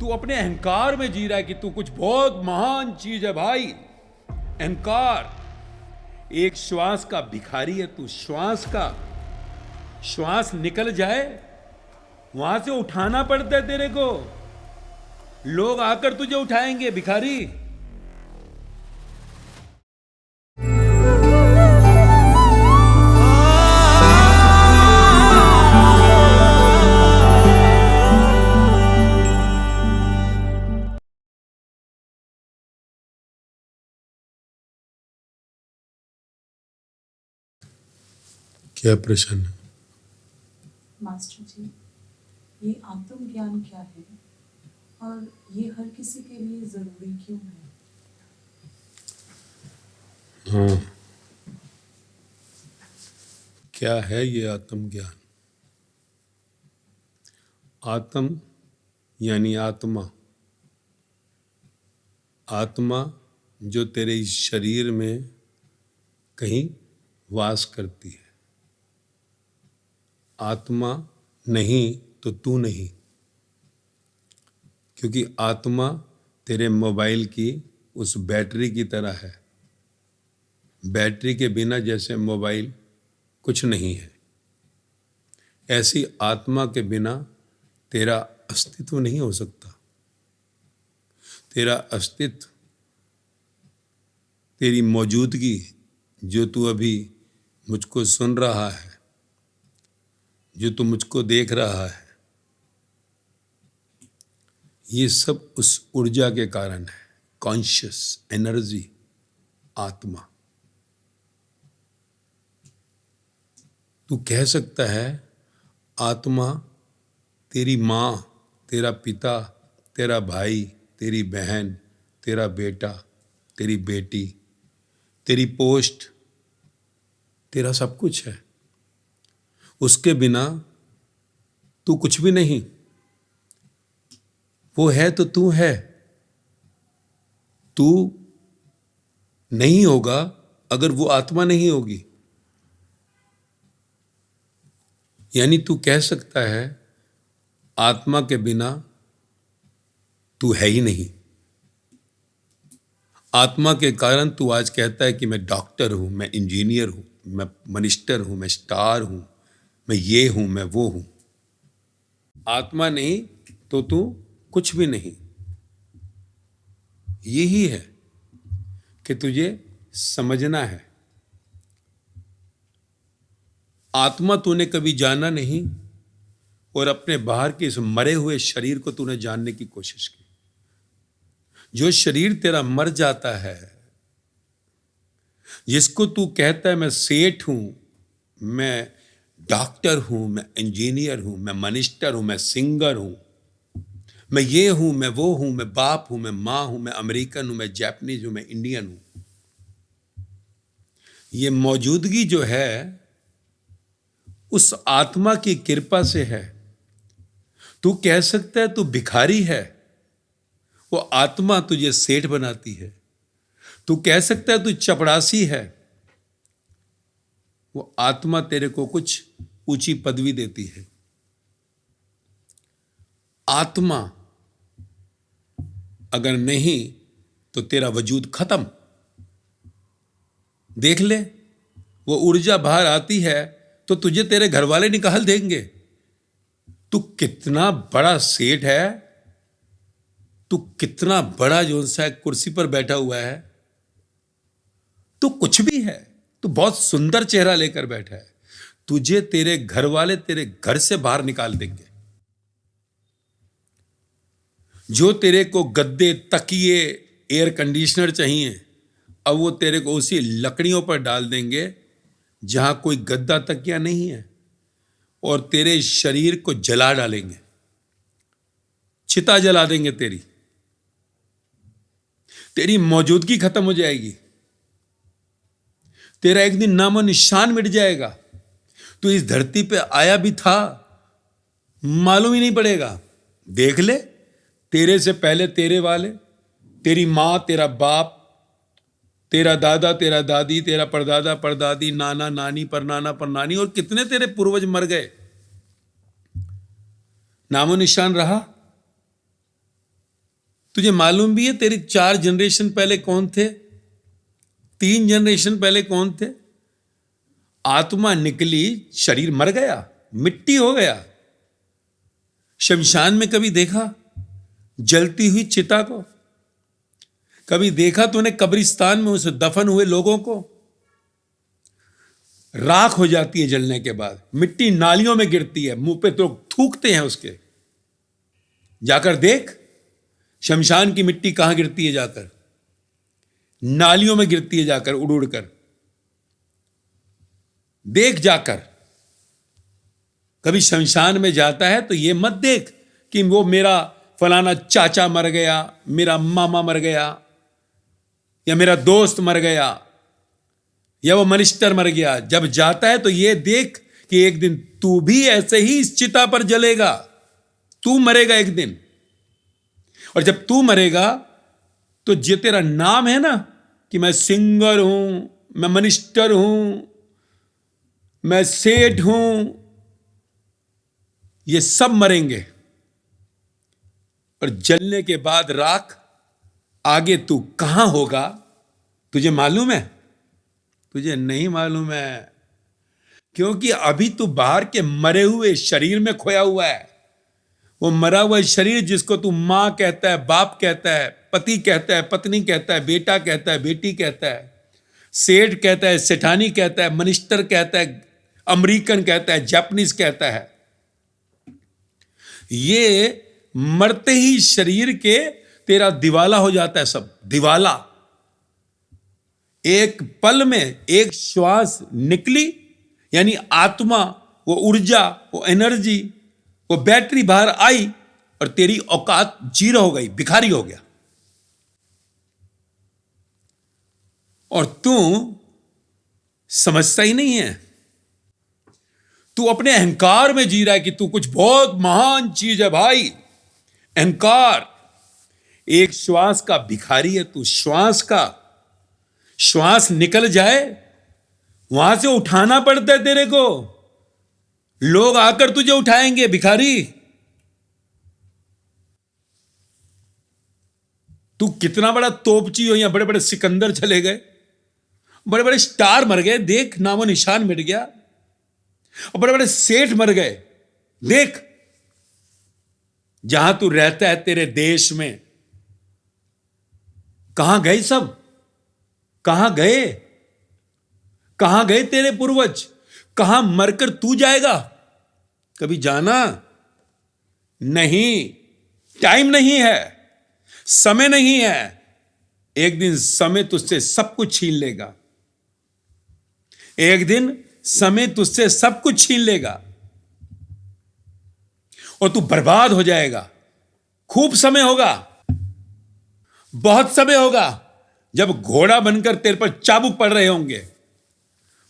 तू अपने अहंकार में जी रहा है कि तू कुछ बहुत महान चीज है भाई। अहंकार, एक श्वास का भिखारी है तू। श्वास निकल जाए वहां से उठाना पड़ता है तेरे को, लोग आकर तुझे उठाएंगे भिखारी। क्या प्रश्न है? मास्टर जी, ये आत्मज्ञान क्या है और ये हर किसी के लिए जरूरी क्यों है? हाँ, क्या है ये आत्मज्ञान? आत्म यानी आत्मा। आत्मा जो तेरे इस शरीर में कहीं वास करती है। आत्मा नहीं तो तू नहीं, क्योंकि आत्मा तेरे मोबाइल की उस बैटरी की तरह है। बैटरी के बिना जैसे मोबाइल कुछ नहीं है, ऐसी आत्मा के बिना तेरा अस्तित्व नहीं हो सकता। तेरा अस्तित्व, तेरी मौजूदगी, जो तू अभी मुझको सुन रहा है, जो तू मुझको देख रहा है, ये सब उस ऊर्जा के कारण है। कॉन्शियस एनर्जी, आत्मा। तू कह सकता है आत्मा तेरी माँ, तेरा पिता, तेरा भाई, तेरी बहन, तेरा बेटा, तेरी बेटी, तेरी पोस्ट, तेरा सब कुछ है। उसके बिना तू कुछ भी नहीं। वो है तो तू है। तू नहीं होगा अगर वो आत्मा नहीं होगी। यानी तू कह सकता है आत्मा के बिना तू है ही नहीं। आत्मा के कारण तू आज कहता है कि मैं डॉक्टर हूं, मैं इंजीनियर हूं, मैं मिनिस्टर हूं, मैं स्टार हूं, मैं ये हूं, मैं वो हूं। आत्मा नहीं तो तू कुछ भी नहीं। यही है कि तुझे समझना है। आत्मा तूने कभी जाना नहीं और अपने बाहर के इस मरे हुए शरीर को तूने जानने की कोशिश की। जो शरीर तेरा मर जाता है, जिसको तू कहता है मैं सेठ हूं, मैं डॉक्टर हूं, मैं इंजीनियर हूं, मैं मिनिस्टर हूं, मैं सिंगर हूं, मैं ये हूं, मैं वो हूं, मैं बाप हूं, मैं मां हूं, मैं अमेरिकन हूं, मैं जापानीज हूं, मैं इंडियन हूं। ये मौजूदगी जो है उस आत्मा की कृपा से है। तू कह सकता है तू भिखारी है, वो आत्मा तुझे सेठ बनाती है। तू कह सकता है तू चपरासी है, वो आत्मा तेरे को कुछ ऊंची पदवी देती है। आत्मा अगर नहीं तो तेरा वजूद खत्म। देख ले, वो ऊर्जा बाहर आती है तो तुझे तेरे घर वाले निकाल देंगे। तू कितना बड़ा सेठ है, तू कितना बड़ा जो सा कुर्सी पर बैठा हुआ है, तू कुछ भी है। तू बहुत सुंदर चेहरा लेकर बैठा है, तुझे तेरे घर वाले तेरे घर से बाहर निकाल देंगे। जो तेरे को गद्दे, तकिए, एयर कंडीशनर चाहिए, अब वो तेरे को उसी लकड़ियों पर डाल देंगे जहां कोई गद्दा तकिया नहीं है, और तेरे शरीर को जला डालेंगे, चिता जला देंगे। तेरी मौजूदगी खत्म हो जाएगी। तेरा एक दिन नामो निशान मिट जाएगा। तू इस धरती पे आया भी था, मालूम ही नहीं पड़ेगा। देख ले, तेरे से पहले तेरे वाले, तेरी मां, तेरा बाप, तेरा दादा, तेरा दादी, तेरा परदादा, परदादी, नाना, नानी, परनाना, परनानी, और कितने तेरे पूर्वज मर गए, नामो निशान रहा। तुझे मालूम भी है तेरी 4 जनरेशन पहले कौन थे? 3 जनरेशन पहले कौन थे? आत्मा निकली, शरीर मर गया, मिट्टी हो गया। शमशान में कभी देखा जलती हुई चिता को? कभी देखा तूने कब्रिस्तान में उस दफन हुए लोगों को? राख हो जाती है जलने के बाद, मिट्टी नालियों में गिरती है, मुंह पे तो थूकते हैं उसके। जाकर देख शमशान की मिट्टी कहां गिरती है, जाकर नालियों में गिरती है, जाकर उड़ उड़ कर देख। जाकर कभी शमशान में जाता है तो ये मत देख कि वो मेरा फलाना चाचा मर गया, मेरा मामा मर गया, या मेरा दोस्त मर गया, या वो मिनिस्टर मर गया। जब जाता है तो ये देख कि एक दिन तू भी ऐसे ही इस चिता पर जलेगा, तू मरेगा एक दिन। और जब तू मरेगा तो जो तेरा नाम है ना कि मैं सिंगर हूं, मैं मिनिस्टर हूं, मैं सेठ हूं, ये सब मरेंगे। और जलने के बाद राख, आगे तू कहां होगा तुझे मालूम है? तुझे नहीं मालूम है, क्योंकि अभी तू बाहर के मरे हुए शरीर में खोया हुआ है। वो मरा हुआ शरीर जिसको तू मां कहता है, बाप कहता है, पति कहता है, पत्नी कहता है, बेटा कहता है, बेटी कहता है, सेठ कहता है, सेठानी कहता है, मिनिस्टर कहता है, अमेरिकन कहता है, जापानीज कहता है। ये मरते ही शरीर के तेरा दिवाला हो जाता है, सब दिवाला। एक पल में एक श्वास निकली, यानी आत्मा, वो ऊर्जा, वो एनर्जी, वो बैटरी बाहर आई और तेरी औकात जीरो हो गई, भिखारी हो गया। और तू समझता ही नहीं है, तू अपने अहंकार में जी रहा है कि तू कुछ बहुत महान चीज है भाई। अहंकार, एक श्वास का भिखारी है तू। श्वास निकल जाए वहां से उठाना पड़ता है तेरे को, लोग आकर तुझे उठाएंगे, भिखारी। तू कितना बड़ा तोपची हो, यहां बड़े बड़े सिकंदर चले गए, बड़े बड़े स्टार मर गए, देख नामो निशान मिट गया। और बड़े बड़े सेठ मर गए, देख जहां तू रहता है तेरे देश में कहां गए सब? कहां गए? कहां गए तेरे पूर्वज? कहां मरकर तू जाएगा? कभी जाना? नहीं, टाइम नहीं है, समय नहीं है। एक दिन समय तुझसे सब कुछ छीन लेगा, एक दिन समय तुझसे सब कुछ छीन लेगा और तू बर्बाद हो जाएगा। खूब समय होगा, बहुत समय होगा, जब घोड़ा बनकर तेरे पर चाबुक पड़ रहे होंगे।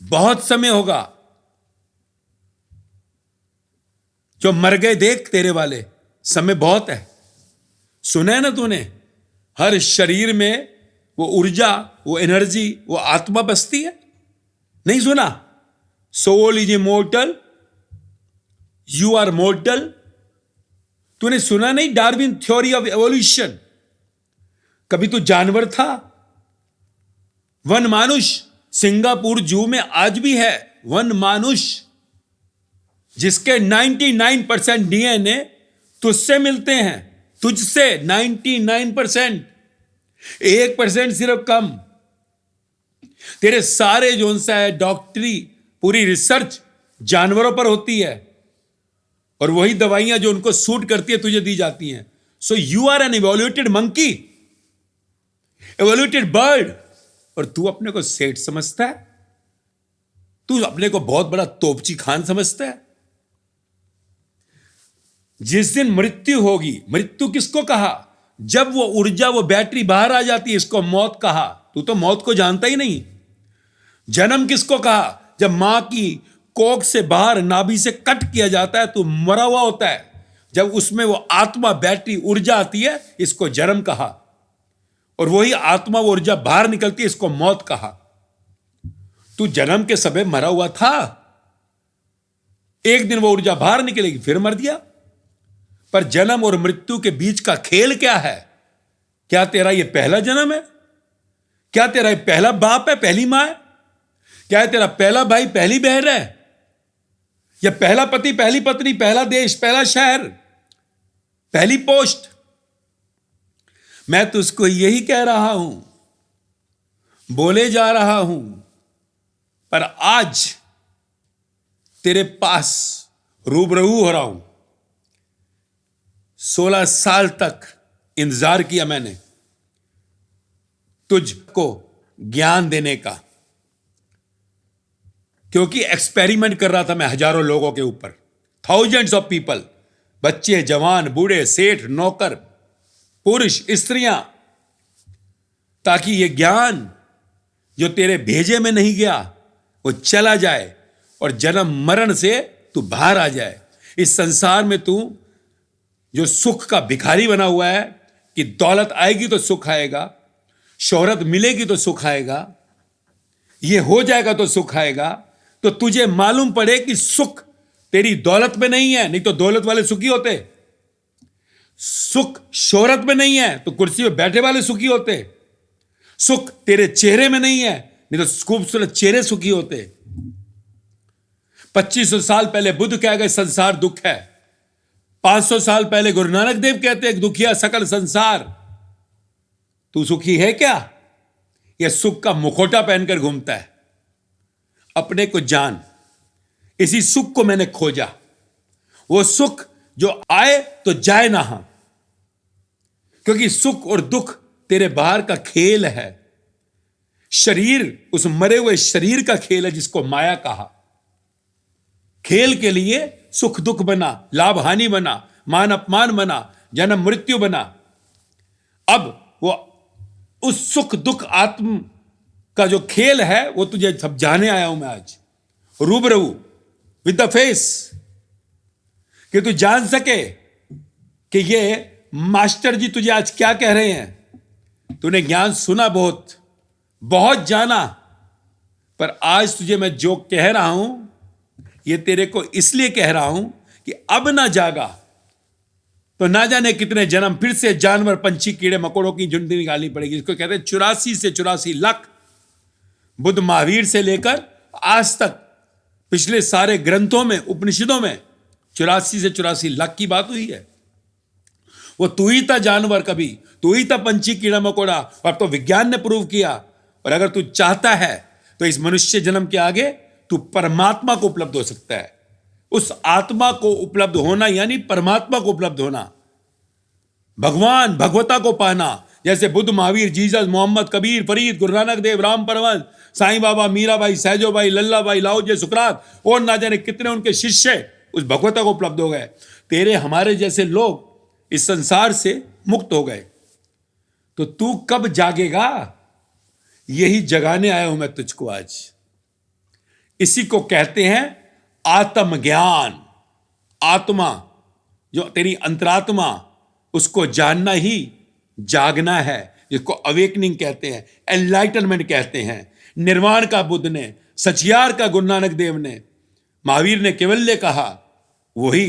बहुत समय होगा। जो मर गए देख तेरे वाले, समय बहुत है। सुना है ना तूने, हर शरीर में वो ऊर्जा, वो एनर्जी, वो आत्मा बसती है? नहीं सुना? Soul is immortal, you are mortal. तूने सुना नहीं डार्विन थ्योरी ऑफ एवोल्यूशन? कभी तू जानवर था, वन मानुष। सिंगापुर जू में आज भी है वन मानुष, जिसके 99% डीएनए तुझसे मिलते हैं, तुझसे 99%, 1% सिर्फ कम। तेरे सारे जोन सा है डॉक्टरी, पूरी रिसर्च जानवरों पर होती है, और वही दवाइयां जो उनको सूट करती है तुझे दी जाती हैं। So you are an evoluted monkey, evoluted bird. और तू अपने को सेठ समझता है? तू अपने को बहुत बड़ा तोपची खान समझता है? जिस दिन मृत्यु होगी, मृत्यु किसको कहा? जब वो ऊर्जा, वो बैटरी बाहर आ जाती है, इसको मौत कहा। तू तो मौत को जानता ही नहीं। जन्म किसको कहा? जब मां की कोख से बाहर नाभि से कट किया जाता है तो मरा हुआ होता है, जब उसमें वो आत्मा, बैटरी, ऊर्जा आती है, इसको जन्म कहा। और वही आत्मा, वो ऊर्जा बाहर निकलती है, इसको मौत कहा। तू जन्म के समय मरा हुआ था, एक दिन वो ऊर्जा बाहर निकलेगी, फिर मर दिया। पर जन्म और मृत्यु के बीच का खेल क्या है? क्या तेरा ये पहला जन्म है? क्या तेरा ये पहला बाप है, पहली मां है? क्या है तेरा पहला भाई, पहली बहन है? या पहला पति, पहली पत्नी, पहला देश, पहला शहर, पहली पोस्ट? मैं तुझको यही कह रहा हूं, बोले जा रहा हूं, पर आज तेरे पास रूबरू हो रहा हूं। 16 साल तक इंतजार किया मैंने तुझको ज्ञान देने का, क्योंकि एक्सपेरिमेंट कर रहा था मैं हजारों लोगों के ऊपर, थाउजेंड्स ऑफ पीपल, बच्चे, जवान, बूढ़े, सेठ, नौकर, पुरुष, स्त्रियां, ताकि यह ज्ञान जो तेरे भेजे में नहीं गया वो चला जाए और जन्म मरण से तू बाहर आ जाए। इस संसार में तू जो सुख का भिखारी बना हुआ है कि दौलत आएगी तो सुख आएगा, शोहरत मिलेगी तो सुख आएगा, ये हो जाएगा तो सुख आएगा, तो तुझे मालूम पड़े कि सुख तेरी दौलत में नहीं है, नहीं तो दौलत वाले सुखी होते। सुख शोहरत में नहीं है तो कुर्सी में बैठे वाले सुखी होते। सुख तेरे चेहरे में नहीं है, नहीं तो खूबसूरत चेहरे सुखी होते। 2500 साल पहले बुद्ध कह गए संसार दुख है। 500 साल पहले गुरु नानक देव कहते हैं दुखिया सकल संसार। तू सुखी है क्या? यह सुख का मुखौटा पहनकर घूमता है। अपने को जान। इसी सुख को मैंने खोजा, वो सुख जो आए तो जाए ना, क्योंकि सुख और दुख तेरे बाहर का खेल है। शरीर उस मरे हुए शरीर का खेल है जिसको माया कहा। खेल के लिए सुख दुख बना, लाभ हानि बना, मान अपमान बना, जन्म मृत्यु बना। अब वो उस सुख दुख आत्म का जो खेल है वो तुझे समझाने आया हूं मैं आज, रूबरू विद द फेस, कि तू जान सके कि ये मास्टर जी तुझे आज क्या कह रहे हैं। तूने ज्ञान सुना, बहुत बहुत जाना, पर आज तुझे मैं जो कह रहा हूं ये तेरे को इसलिए कह रहा हूं कि अब ना जागा तो ना जाने कितने जन्म फिर से जानवर, पंछी, कीड़े मकोड़ों की झुंड निकालनी पड़ेगी। इसको कहते हैं 84 से 84 लाख। बुद्ध महावीर से लेकर आज तक पिछले सारे ग्रंथों में, उपनिषदों में 84 से 84 लाख की बात हुई है। वो तू ही था जानवर, कभी तू ही था पंछी, कीड़ा मकोड़ा, और अब तो विज्ञान ने प्रूव किया। और अगर तू चाहता है तो इस मनुष्य जन्म के आगे तू परमात्मा को उपलब्ध हो सकता है। उस आत्मा को उपलब्ध होना यानी परमात्मा को उपलब्ध होना, भगवान भगवता को पाना। जैसे बुद्ध, महावीर, जीसस, मोहम्मद, कबीर, फरीद, गुरु नानक देव, राम परमहंस, साईं बाबा, मीराबाई, सहजोबाई, लल्लाबाई, लाओजे, सुकरात और ना जाने कितने उनके शिष्य उस भगवता को उपलब्ध हो गए। तेरे हमारे जैसे लोग इस संसार से मुक्त हो गए। तो तू कब जागेगा? यही जगाने आया हूं मैं तुझको आज। इसी को कहते हैं आत्मज्ञान। आत्मा जो तेरी अंतरात्मा, उसको जानना ही जागना है, जिसको अवेकनिंग कहते हैं, एनलाइटनमेंट कहते हैं। निर्वाण का बुद्ध ने, सचियार का गुरु नानक देव ने, महावीर ने केवल्य कहा, वही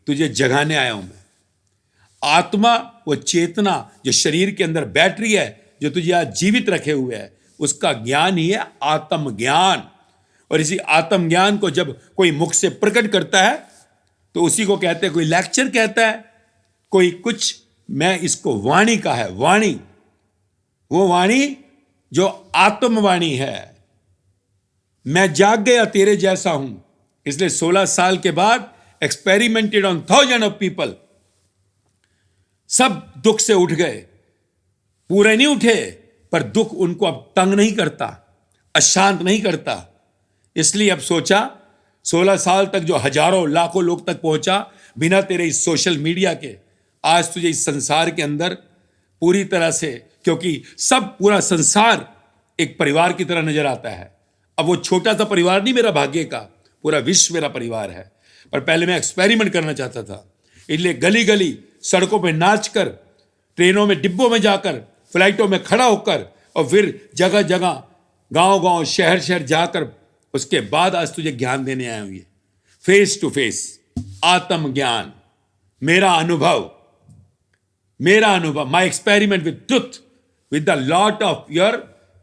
तुझे जगाने आया हूं मैं। आत्मा वो चेतना जो शरीर के अंदर बैटरी है, जो तुझे आज जीवित रखे हुए है, उसका ज्ञान ही है आत्मज्ञान। और इसी आत्मज्ञान को जब कोई मुख से प्रकट करता है तो उसी को कहते हैं, कोई लेक्चर कहता है, कोई कुछ, मैं इसको वाणी का है। वाणी, वो वाणी जो आत्मवाणी है। मैं जाग गया तेरे जैसा हूं, इसलिए 16 साल के बाद experimented on thousand of people. सब दुख से उठ गए, पूरे नहीं उठे, पर दुख उनको अब तंग नहीं करता, अशांत नहीं करता। इसलिए अब सोचा 16 साल तक जो हजारों लाखों लोग तक पहुंचा बिना तेरे इस सोशल मीडिया के, आज तुझे इस संसार के अंदर पूरी तरह से, क्योंकि सब पूरा संसार एक परिवार की तरह नजर आता है। अब वो छोटा सा परिवार नहीं मेरा भाग्य का, पूरा विश्व मेरा परिवार है। पर पहले मैं एक्सपेरिमेंट करना चाहता था, इसलिए गली गली, सड़कों पे नाचकर, ट्रेनों में, डिब्बों में जाकर, फ्लाइटों में खड़ा होकर, और फिर जगह जगह, गांव गांव, शहर शहर जाकर, उसके बाद आज तुझे ज्ञान देने आया हूं। ये फेस टू फेस आत्म ज्ञान, मेरा अनुभव, मेरा अनुभव, my experiment with truth, with the lot of your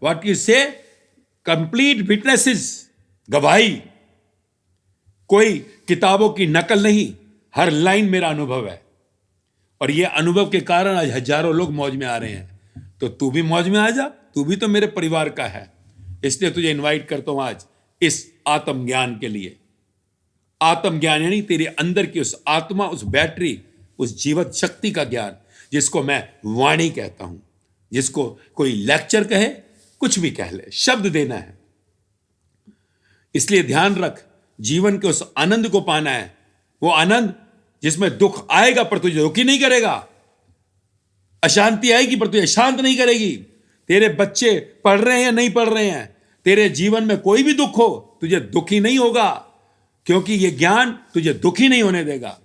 what you से कंप्लीट विटनेसेस, गवाही, कोई किताबों की नकल नहीं, हर लाइन मेरा अनुभव है। और ये अनुभव के कारण आज हजारों लोग मौज में आ रहे हैं। तो तू भी मौज में आ जा, तू भी तो मेरे परिवार का है। इसलिए तुझे इनवाइट करता हूं आज इस आत्मज्ञान के लिए। आत्मज्ञान यानी तेरे अंदर की उस आत्मा, उस बैटरी, उस जीवत शक्ति का ज्ञान, जिसको मैं वाणी कहता हूं, जिसको कोई लेक्चर कहे, कुछ भी कह ले, शब्द देना है। इसलिए ध्यान रख, जीवन के उस आनंद को पाना है, वो आनंद जिसमें दुख आएगा पर तुझे दुखी नहीं करेगा, अशांति आएगी पर तुझे शांत नहीं करेगी। तेरे बच्चे पढ़ रहे हैं या नहीं पढ़ रहे हैं, तेरे जीवन में कोई भी दुख हो, तुझे दुखी नहीं होगा, क्योंकि यह ज्ञान तुझे दुखी नहीं होने देगा।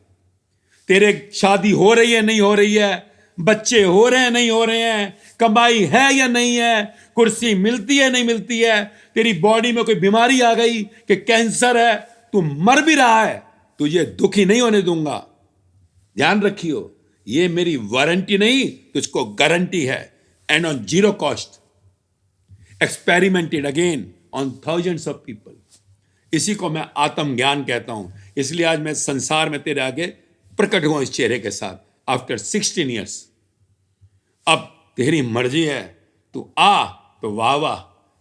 तेरे शादी हो रही है नहीं हो रही है, बच्चे हो रहे हैं नहीं हो रहे हैं, कमाई है या नहीं है, कुर्सी मिलती है नहीं मिलती है, तेरी बॉडी में कोई बीमारी आ गई कि कैंसर है, तू मर भी रहा है, तुझे दुखी नहीं होने दूंगा। ध्यान रखियो, ये मेरी वारंटी नहीं, तुझको गारंटी है, and on zero cost, experimented again on thousands of people. इसी को मैं आत्मज्ञान कहता हूं। इसलिए आज मैं संसार में तेरे आगे प्रकट हुआ इस चेहरे के साथ, आफ्टर 16 ईयर्स। अब तेरी मर्जी है, तू आ तो वाह वाह,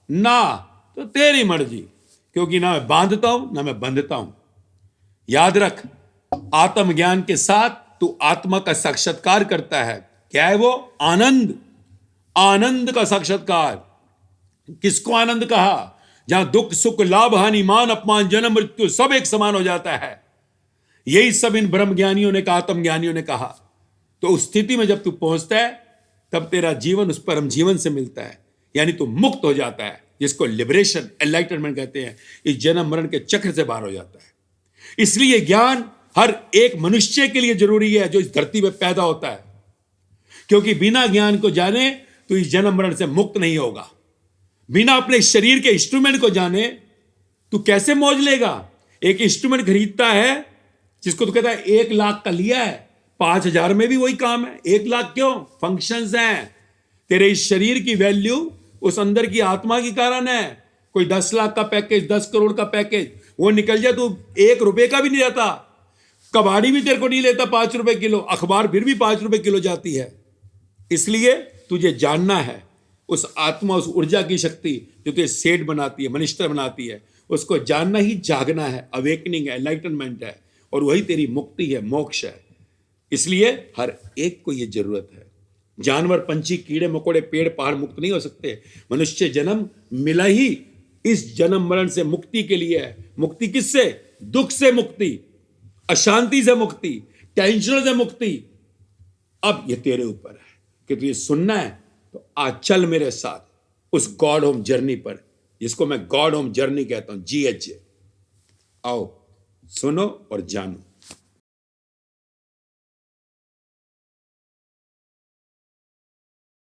ना तो तेरी मर्जी, क्योंकि ना मैं बांधता हूं ना मैं बंधता हूं। याद रख, आत्मज्ञान के साथ तू आत्मा का साक्षात्कार करता है। क्या है वो? आनंद, आनंद का साक्षात्कार। किसको आनंद कहा? जहां दुख सुख लाभ हानि मान अपमान जन्म मृत्यु सब एक समान हो जाता है। यही सब इन ब्रह्म ज्ञानियों ने कहा, आत्मज्ञानियों ने कहा। तो उस स्थिति में जब तू पहुंचता है, तब तेरा जीवन उस परम जीवन से मिलता है, यानी तू मुक्त हो जाता है, जिसको लिबरेशन, एनलाइटनमेंट कहते हैं। इस जन्म मरण के चक्र से बाहर हो जाता है। इसलिए ज्ञान हर एक मनुष्य के लिए जरूरी है जो इस धरती पर पैदा होता है, क्योंकि बिना ज्ञान को जाने तो इस जन्म मरण से मुक्त नहीं होगा। बिना अपने शरीर के इंस्ट्रूमेंट को जाने तू कैसे मौज लेगा? एक इंस्ट्रूमेंट खरीदता है जिसको तू कहता है 1 लाख का लिया है, 5,000 में भी वही काम है। 1 लाख क्यों? फंक्शंस हैं। तेरे इस शरीर की वैल्यू उस अंदर की आत्मा के कारण है। कोई 10 लाख का पैकेज, 10 करोड़ का पैकेज, वो निकल जाए तो 1 रुपए का भी नहीं जाता। कबाड़ी भी तेरे को नहीं लेता 5 रुपए किलो, अखबार फिर भी 5 रुपए किलो जाती है। इसलिए तुझे जानना है उस आत्मा, उस ऊर्जा की शक्ति जो तुझे सेठ बनाती है, मनिस्टर बनाती है, उसको जानना ही जागना है, अवेकनिंग है, एनलाइटनमेंट है, और वही तेरी मुक्ति है, मोक्ष है। इसलिए हर एक को यह जरूरत है। जानवर, पंछी, कीड़े मकोड़े, पेड़ पहाड़ मुक्त नहीं हो सकते। मनुष्य जन्म मिला ही इस जन्म मरण से मुक्ति के लिए है। मुक्ति किससे? दुख से मुक्ति, अशांति से मुक्ति, टेंशन से मुक्ति। अब यह तेरे ऊपर है कि तुझे सुनना है तो आज चल मेरे साथ उस गॉड होम जर्नी पर, जिसको मैं गॉड होम जर्नी कहता हूं, GH। आओ, सुनो और जानो।